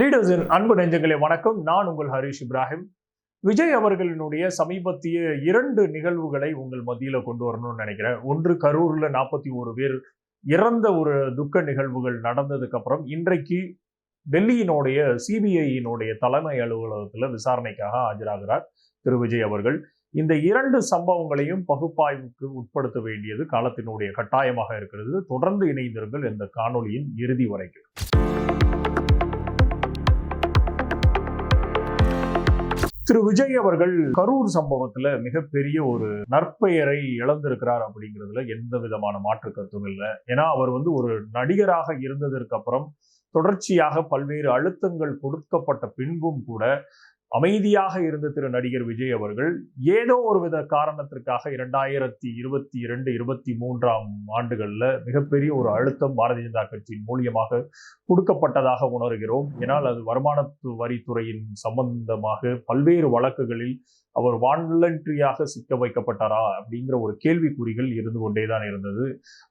லீடர்ஸின் அன்பு நெஞ்சங்களே வணக்கம். நான் உங்கள் ஹரிஷ் இப்ராஹிம். விஜய் அவர்களினுடைய சமீபத்திய 2 நிகழ்வுகளை உங்கள் மத்தியில கொண்டு வரணும்னு நினைக்கிறேன். ஒன்று, கரூர்ல 41 பேர் இறந்த ஒரு துக்க நிகழ்வுகள் நடந்ததுக்கு அப்புறம் இன்றைக்கு டெல்லியினுடைய சிபிஐயினுடைய தலைமை அலுவலகத்துல விசாரணைக்காக ஆஜராகிறார் திரு விஜய் அவர்கள். இந்த 2 சம்பவங்களையும் பகுப்பாய்வுக்கு உட்படுத்த வேண்டியது காலத்தினுடைய கட்டாயமாக இருக்கிறது. தொடர்ந்து இணைந்திருங்கள் இந்த காணொலியின் இறுதி வரைக்கும். திரு விஜய் அவர்கள் கரூர் சம்பவத்துல மிகப்பெரிய ஒரு நற்பெயரை இழந்திருக்கிறார் அப்படிங்கிறதுல எந்த விதமான மாற்று கருத்தும் இல்லை. ஏன்னா அவர் ஒரு நடிகராக இருந்ததற்கு அப்புறம் தொடர்ச்சியாக பல்வேறு அழுத்தங்கள் கொடுக்கப்பட்ட பின்பும் கூட அமைதியாக இருந்த திரு நடிகர் விஜய் அவர்கள் ஏதோ ஒரு வித காரணத்திற்காக 2022-23 ஆண்டுகள்ல மிகப்பெரிய ஒரு அழுத்தம் பாரதிய ஜனதா கட்சியின் மூலியமாக கொடுக்கப்பட்டதாக உணர்கிறோம். ஏனால் அது வருமான வரித்துறையின் சம்பந்தமாக பல்வேறு வழக்குகளில் அவர் வாலண்டரியாக சிக்க வைக்கப்பட்டாரா அப்படிங்கிற ஒரு கேள்விக்குறிகள் இருந்து கொண்டேதான் இருந்தது.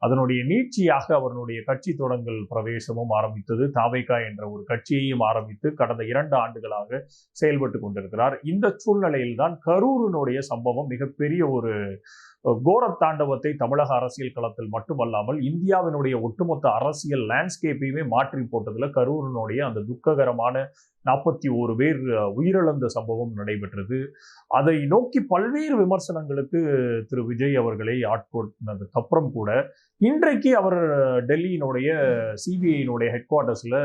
அதனுடைய நீட்சியாக அவருடைய கட்சி தொடங்கல் பிரவேசமும் ஆரம்பித்தது. தாவேகா என்ற ஒரு கட்சியையும் ஆரம்பித்து கடந்த 2 ஆண்டுகளாக செயல்பட்டு கொண்டிருக்கிறார். இந்த சூழ்நிலையில் தான் கரூரினுடைய சம்பவம் மிகப்பெரிய ஒரு கோர தாண்டவத்தை தமிழக அரசியல் களத்தில் மட்டுமல்லாமல் இந்தியாவினுடைய ஒட்டுமொத்த அரசியல் லேண்ட்ஸ்கேப்பையுமே மாற்றி போட்டதுல கரூரினுடைய அந்த துக்ககரமான 41 பேர் உயிரிழந்த சம்பவம் நடைபெற்றது. அதை நோக்கி பல்வேறு விமர்சனங்களுக்கு திரு விஜய் அவர்களை ஆட்கொண்டதுக்கு அப்புறம் கூட இன்றைக்கு அவர் டெல்லியினுடைய சிபிஐயினுடைய ஹெட் குவார்ட்டர்ஸ்ல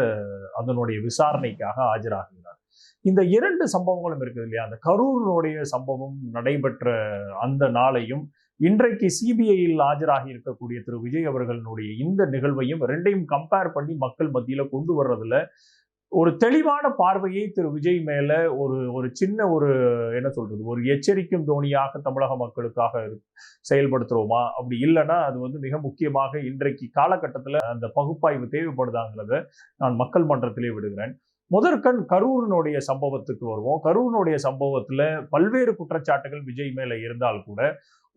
அதனுடைய விசாரணைக்காக ஆஜராகிறார். இந்த 2 சம்பவங்களும் இருக்குது இல்லையா, அந்த கரூரினுடைய சம்பவம் நடைபெற்ற அந்த நாளையும் இன்றைக்கு சிபிஐயில் ஆஜராகி இருக்கக்கூடிய திரு விஜய் அவர்களுடைய இந்த நிகழ்வையும் 2ஐயும் கம்பேர் பண்ணி மக்கள் மத்தியில கொண்டு வர்றதுல ஒரு தெளிவான பார்வையை திரு விஜய் மேல ஒரு சின்ன ஒரு எச்சரிக்கும் தோணியாக தமிழக மக்களுக்காக செயல்படுத்துறோமா, அப்படி இல்லைன்னா அது மிக முக்கியமாக இன்றைக்கு காலகட்டத்தில் அந்த பகுப்பாய்வு தேவைப்படுதாங்கிறத நான் மக்கள் மன்றத்திலே விடுகிறேன். முதற்கண் கரூரினுடைய சம்பவத்துக்கு வருவோம். கரூரினுடைய சம்பவத்துல பல்வேறு குற்றச்சாட்டுகள் விஜய் மேல இருந்தால் கூட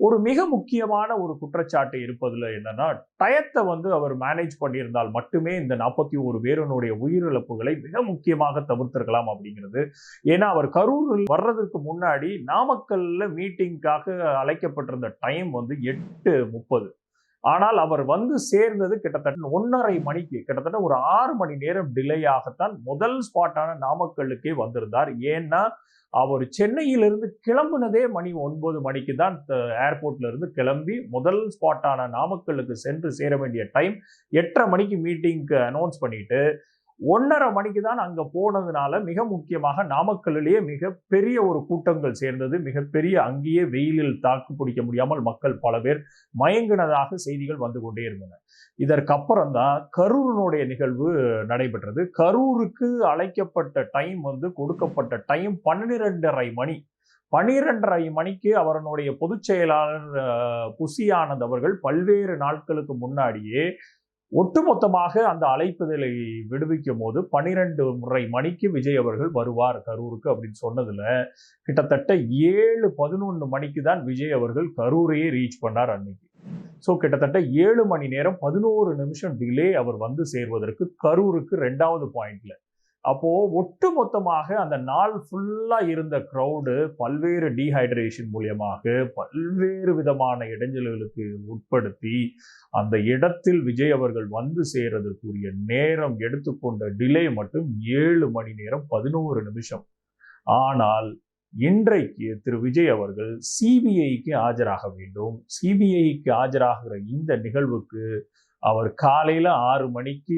ஒரு மிக முக்கியமான ஒரு குற்றச்சாட்டு இருப்பதுல என்னன்னா, டயத்தை அவர் மேனேஜ் பண்ணியிருந்தால் மட்டுமே இந்த 41 பேருனுடைய உயிரிழப்புகளை மிக முக்கியமாக தவிர்த்திருக்கலாம் அப்படிங்கிறது. ஏன்னா அவர் கரூரில் வர்றதுக்கு முன்னாடி நாமக்கல்ல மீட்டிங்காக அழைக்கப்பட்டிருந்த டைம் 8:30. ஆனால் அவர் சேர்ந்தது கிட்டத்தட்ட 1:30 மணிக்கு, கிட்டத்தட்ட ஒரு 6 மணி நேரம் டிலே ஆகத்தான் முதல் ஸ்பாட்டான நாமக்கல்லுக்கே வந்திருந்தார். ஏன்னா அவர் சென்னையிலிருந்து கிளம்புனதே மணி 9 மணிக்கு தான் ஏர்போர்ட்ல இருந்து கிளம்பி முதல் ஸ்பாட்டான நாமக்கல்லுக்கு சென்று சேர வேண்டிய டைம் 8:30 மணிக்கு மீட்டிங்க்கு அனௌன்ஸ் பண்ணிட்டு 1:30 மணிக்கு தான் அங்க போனதுனால மிக முக்கியமாக நாமக்கல்லிலேயே மிகப்பெரிய ஒரு கூட்டங்கள் சேர்ந்தது. மிகப்பெரிய அங்கேயே வெயிலில் தாக்கு பிடிக்க முடியாமல் மக்கள் பல பேர் மயங்கினதாக செய்திகள் வந்து கொண்டே இருந்தன. இதற்கப்புறம் தான் கரூரினுடைய நிகழ்வு நடைபெற்றது. கரூருக்கு அழைக்கப்பட்ட டைம் கொடுக்கப்பட்ட டைம் 12:30 மணி. 12:30 மணிக்கு அவருடைய பொதுச் செயலாளர் புசி ஆனந்த் அவர்கள் பல்வேறு நாட்களுக்கு முன்னாடியே ஒட்டுமொத்தமாக அந்த அழைப்புதலை விடுவிக்கும் போது 12:30 மணிக்கு விஜய் அவர்கள் வருவார் கரூருக்கு அப்படின்னு சொன்னதுல கிட்டத்தட்ட 7:11 மணிக்கு தான் விஜய் அவர்கள் கரூரையே ரீச் பண்ணார் அன்னைக்கு. ஸோ கிட்டத்தட்ட 7 மணி நேரம் 11 நிமிஷம் டிலே அவர் சேர்வதற்கு கரூருக்கு 2வது பாயிண்ட்ல. அப்போ ஒட்டுமொத்தமாக அந்த நாள் ஃபுல்லா இருந்த கிரௌடு பல்வேறு டீஹைட்ரேஷன் மூலியமாக பல்வேறு விதமான இடைஞ்சல்களுக்கு உட்படுத்தி அந்த இடத்தில் விஜய் அவர்கள் சேர்றதற்குரிய நேரம் எடுத்துக்கொண்ட டிலே மட்டும் 7 மணி நேரம் 11 நிமிஷம். ஆனால் இன்றைக்கு திரு விஜய் அவர்கள் சிபிஐக்கு ஆஜராக வேண்டும். சிபிஐக்கு ஆஜராகிற இந்த நிகழ்வுக்கு அவர் காலையில 6 மணிக்கு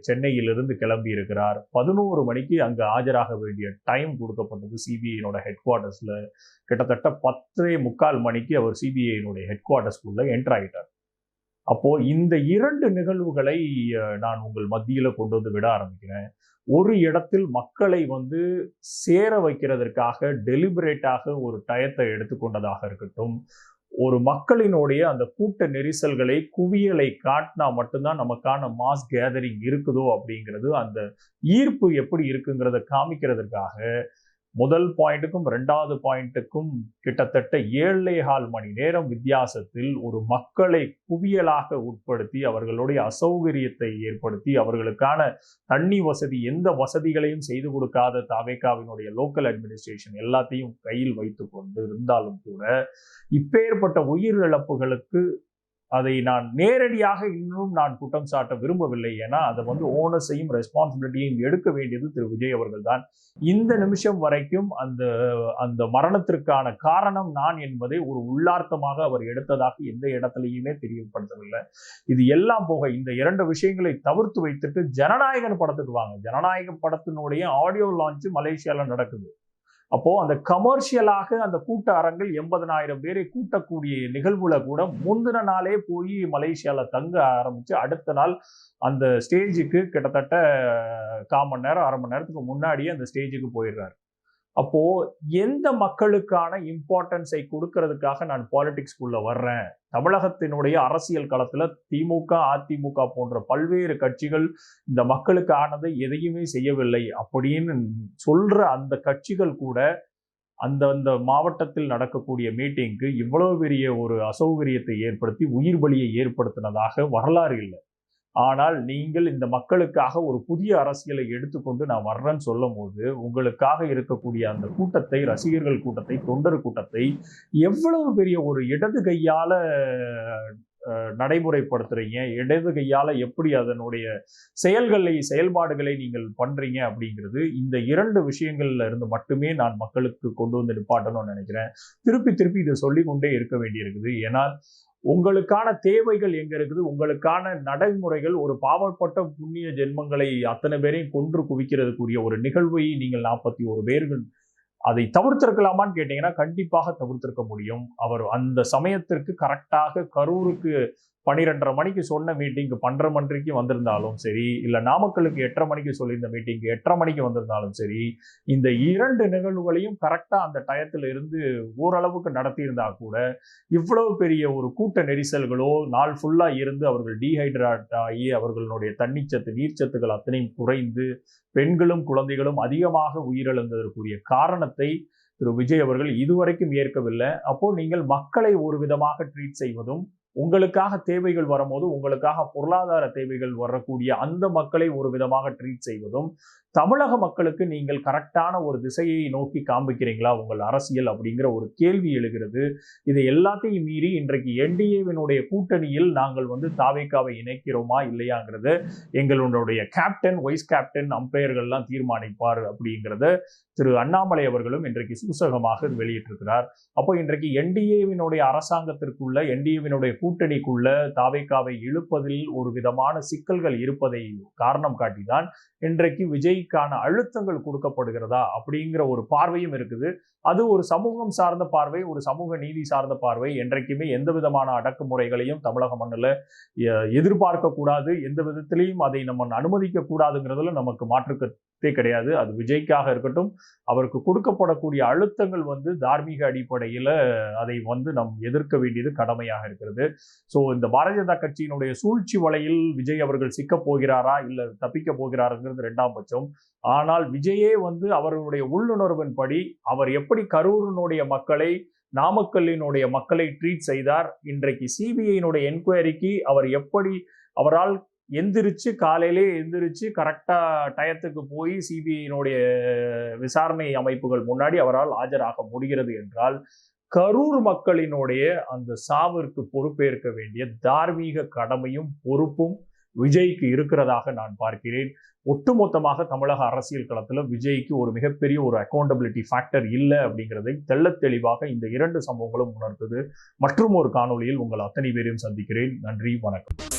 சென்னையிலிருந்து கிளம்பி இருக்கிறார். 11 மணிக்கு அங்க ஆஜராக வேண்டிய டைம் கொடுக்கப்பட்டது சிபிஐனோட ஹெட் குவார்ட்டர்ஸ்ல. கிட்டத்தட்ட 10:45 மணிக்கு அவர் சிபிஐனுடைய ஹெட் குவார்ட்டர்ஸ்குள்ள என்டர் ஆகிட்டார். அப்போ இந்த 2 நிகழ்வுகளை நான் உங்கள் மத்தியில கொண்டு விட ஆரம்பிக்கிறேன். ஒரு இடத்தில் மக்களை சேர வைக்கிறதற்காக டெலிபரேட்டாக ஒரு டயத்தை எடுத்துக்கொண்டதாக இருக்கட்டும், ஒரு மக்களினுடைய அந்த கூட்ட நெரிசல்களை குவியலை காட்டினா மட்டும்தான் நமக்கான மாஸ் கேதரிங் இருக்குதோ அப்படிங்கிறது, அந்த ஈர்ப்பு எப்படி இருக்குங்கிறத காமிக்கிறதுக்காக முதல் பாயிண்ட்டுக்கும் 2வது பாயிண்ட்டுக்கும் கிட்டத்தட்ட 7.25 மணி நேரம் வித்தியாசத்தில் ஒரு மக்களை குவியலாக உட்படுத்தி அவர்களுடைய அசௌகரியத்தை ஏற்படுத்தி அவர்களுக்கான தண்ணி வசதி எந்த வசதிகளையும் செய்து கொடுக்காத தாவேகாவினுடைய லோக்கல் அட்மினிஸ்ட்ரேஷன் எல்லாத்தையும் கையில் வைத்துக் கொண்டு இருந்தாலும் கூட இப்பேற்பட்ட உயிரிழப்புகளுக்கு அதை நான் நேரடியாக இன்னும் நான் குற்றம் சாட்ட விரும்பவில்லை. ஏன்னா அதை ஓனர்ஸையும் ரெஸ்பான்சிபிலிட்டியையும் எடுக்க வேண்டியது திரு விஜய் அவர்கள் தான். இந்த நிமிஷம் வரைக்கும் அந்த அந்த மரணத்திற்கான காரணம் நான் என்பதை ஒரு உள்ளார்த்தமாக அவர் எடுத்ததாக எந்த இடத்திலையுமே தெரியப்படுத்தவில்லை. இது எல்லாம் போக இந்த 2 விஷயங்களை தவிர்த்து வைத்துட்டு ஜனநாயகன் படத்துக்கு வாங்க. ஜனநாயக படத்தினுடைய ஆடியோ லான்ச் மலேசியால நடக்குது. அப்போ அந்த கமர்ஷியலாக அந்த கூட்ட அரங்கில் 80,000 பேரை கூட்டக்கூடிய நிகழ்வுல கூட முந்தின நாளே போய் மலேசியால தங்க ஆரம்பிச்சு அடுத்த நாள் அந்த ஸ்டேஜுக்கு கிட்டத்தட்ட 1/4 மணி நேரம் 1/2 மணி நேரத்துக்கு முன்னாடியே அந்த ஸ்டேஜுக்கு போயிடுறாரு. அப்போ எந்த மக்களுக்கான இம்பார்ட்டன்ஸை கொடுக்கறதுக்காக நான் பாலிடிக்ஸ்குள்ள வர்றேன்? தமிழகத்தினுடைய அரசியல் களத்துல திமுக, அதிமுக போன்ற பல்வேறு கட்சிகள் இந்த மக்களுக்கு ஆனதை எதையுமே செய்யவில்லை அப்படின்னு சொல்ற அந்த கட்சிகள் கூட அந்த மாவட்டத்தில் நடக்கக்கூடிய மீட்டிங்க்கு இவ்வளவு பெரிய ஒரு அசௌகரியத்தை ஏற்படுத்தி உயிர் பலியை ஏற்படுத்தினதாக வரலாறு இல்லை. ஆனால் நீங்கள் இந்த மக்களுக்காக ஒரு புதிய அரசியலை எடுத்துக்கொண்டு நான் வர்றேன்னு சொல்லும் போது உங்களுக்காக இருக்கக்கூடிய அந்த கூட்டத்தை, ரசிகர்கள் கூட்டத்தை, தொண்டர் கூட்டத்தை எவ்வளவு பெரிய ஒரு இடது கையால நடைமுறைப்படுத்துறீங்க, இடது கையால எப்படி அதனுடைய செயல்பாடுகளை நீங்கள் பண்றீங்க அப்படிங்கிறது இந்த 2 விஷயங்கள்ல இருந்து மட்டுமே நான் மக்களுக்கு கொண்டு வந்து நிப்பாட்டணும்னு நினைக்கிறேன். திருப்பி இதை சொல்லிக் கொண்டே இருக்க வேண்டியிருக்குது. ஏன்னா உங்களுக்கான தேவைகள் எங்க இருக்குது? உங்களுக்கான நடைமுறைகள் ஒரு பாவப்பட்ட புண்ணிய ஜென்மங்களை அத்தனை பேரையும் கொன்று குவிக்கிறதுக்குரிய ஒரு நிகழ்வை நீங்கள் 41 பேர்கள் அதை தவிர்த்திருக்கலாமான்னு கேட்டீங்கன்னா கண்டிப்பாக தவிர்த்திருக்க முடியும். அவர் அந்த சமயத்திற்கு கரெக்டாக கரூருக்கு 12:30 மணிக்கு சொன்ன மீட்டிங்கு 12:30 மணிக்கு வந்திருந்தாலும் சரி, இல்ல நாமக்கலுக்கு 8:30 மணிக்கு சொல்லியிருந்த மீட்டிங்கு 8:30 மணிக்கு வந்திருந்தாலும் சரி, இந்த 2 நிகழ்வுகளையும் கரெக்டா அந்த டயத்துல இருந்து ஓரளவுக்கு நடத்தியிருந்தா கூட இவ்வளவு பெரிய ஒரு கூட்ட நெரிசல்களோ நாள் ஃபுல்லா இருந்து அவர்கள் டீஹைட்ரேட் ஆகி அவர்களுடைய தண்ணிச்சத்து நீர்ச்சத்துக்கள் அத்தனையும் குறைந்து பெண்களும் குழந்தைகளும் அதிகமாக உயிரிழந்ததற்குரிய காரணத்தை திரு விஜய் அவர்கள் இதுவரைக்கும் ஏற்கவில்லை. அப்போ நீங்கள் மக்களை ஒரு விதமாக ட்ரீட் செய்வதும், உங்களுக்காக தேவைகள் வரும்போது உங்களுக்காக பொருளாதார தேவைகள் வரக்கூடிய அந்த மக்களை ஒரு விதமாக ட்ரீட் செய்வதும், தமிழக மக்களுக்கு நீங்கள் கரெக்டான ஒரு திசையை நோக்கி காண்பிக்கிறீங்களா உங்கள் அரசியல் அப்படிங்கிற ஒரு கேள்வி எழுகிறது. இதை எல்லாத்தையும் மீறி இன்றைக்கு என்டிஏவினுடைய கூட்டணியில் நாங்கள் தாவேகாவை இணைக்கிறோமா இல்லையாங்கிறது எங்களுடைய கேப்டன், வைஸ் கேப்டன், அம்பையர்கள்லாம் தீர்மானிப்பார் அப்படிங்கிறத திரு அண்ணாமலை அவர்களும் இன்றைக்கு சூசகமாக வெளியிட்டிருக்கிறார். அப்போ இன்றைக்கு என்டிஏவினுடைய அரசாங்கத்திற்குள்ள, என்டிஏவினுடைய கூட்டணிக்குள்ள தாவேகாவை இழுப்பதில் ஒரு விதமான சிக்கல்கள் இருப்பதை காரணம் காட்டிதான் இன்றைக்கு விஜய்க்கான அழுத்தங்கள் கொடுக்கப்படுகிறதா அப்படிங்கிற ஒரு பார்வையும் இருக்குது. அது ஒரு சமூகம் சார்ந்த பார்வை, ஒரு சமூக நீதி சார்ந்த பார்வை. என்றைக்குமே எந்த விதமான அடக்குமுறைகளையும் தமிழக மண்ணில் எதிர்பார்க்க கூடாது, எந்த விதத்திலையும் அதை நம்ம அனுமதிக்க கூடாதுங்கிறதுல நமக்கு மாற்றுக்கருத்தே கிடையாது. அது விஜய்க்காக இருக்கட்டும், அவருக்கு கொடுக்கப்படக்கூடிய அழுத்தங்கள் தார்மீக அடிப்படையில அதை நம் எதிர்க்க வேண்டியது கடமையாக இருக்கிறது. சோ இந்த பாரதிய ஜனதா கட்சியினுடைய சூழ்ச்சி வலையில் விஜய் அவர்கள் சிக்க போகிறாரா இல்ல தப்பிக்க போகிறாருங்கிறது 2ஆம் பட்சம். ஆனால் விஜயே அவருடைய உள்ளுணர்வின் படி அவர் எப்படி கரூரினுடைய மக்களை, நாமக்கல்லினுடைய மக்களை ட்ரீட் செய்தார், இன்றைக்கு சிபிஐனுடைய என்கொயரிக்கு அவர் எப்படி அவரால் காலையிலே எந்திரிச்சு கரெக்டா டயத்துக்கு போய் சிபிஐனுடைய விசாரணை அமைப்புகள் முன்னாடி அவரால் ஆஜராக முடிகிறது என்றால் கரூர் மக்களினுடைய அந்த சாவிற்கு பொறுப்பேற்க வேண்டிய தார்மீக கடமையும் பொறுப்பும் விஜய்க்கு இருக்கிறதாக நான் பார்க்கிறேன். ஒட்டுமொத்தமாக தமிழக அரசியல் களத்துல விஜய்க்கு ஒரு மிகப்பெரிய ஒரு அக்கௌண்டபிலிட்டி ஃபேக்டர் இல்லை அப்படிங்கிறதை தெள்ளத் தெளிவாக இந்த 2 சம்பவங்களும் உணர்த்தது. மற்றும் ஒரு காணொளியில் உங்கள் அத்தனை பேரையும் சந்திக்கிறேன். நன்றி, வணக்கம்.